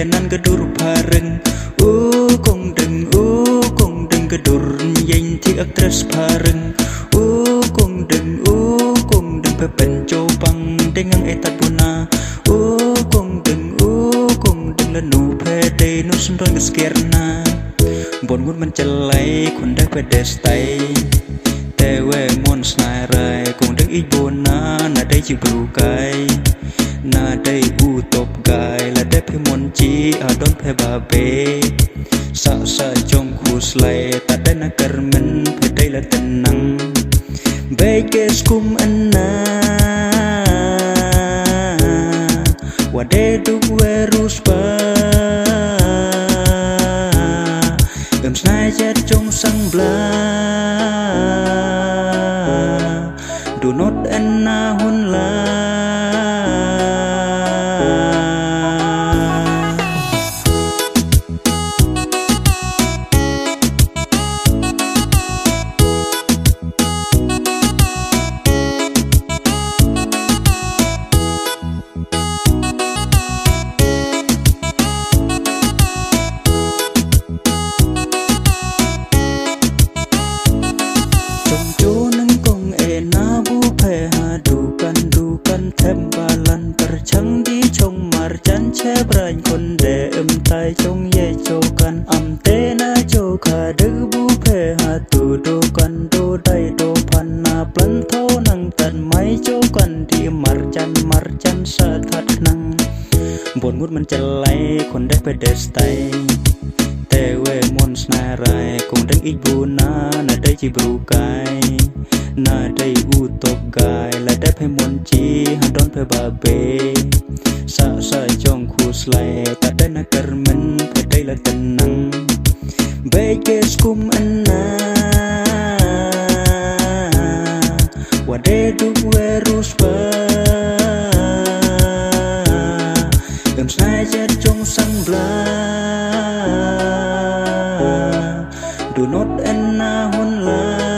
ke nan ke dur pareng kong đừng ke dur yin thi ak tres pareng kong đừng pe pen cho bang dengan etat buna kong đừng là nu pe de nu sun ron skerna bon ngut man chalai kon dak pe destai te we mon snai rai kong dak I bona na dai chi bru kai na dai u top gai la de pe mon chi a don pe ba be sa trong khu slai ta de na karmen pe dai la tenang be ke skum anna wa de du we rus pa snai chết trong sang bla do not enna hun la thêm ba lần per chẳng đi trong mar chán che brain con để tai trong ye cho can te na cho kha đư bu phe ha tu do can do dai do pan na plan thâu năng tận máy cho can đi mar chan sa that năng buồn ngútมันจะไหลคนได้ไปเดสไตแต่เวมอนสนาไรคงดึงอีกบูนาน่าได้จีบรูกายน่าได้อูตบกายและได้เพมอนจีฮันดอนเพบาเบsa trong khu slai taได้นักการมันเพได้ละตันนังเบเกสกุมอันนาว่าเดดูเวรุสปาsnai chết trong sang bla do not enna hun la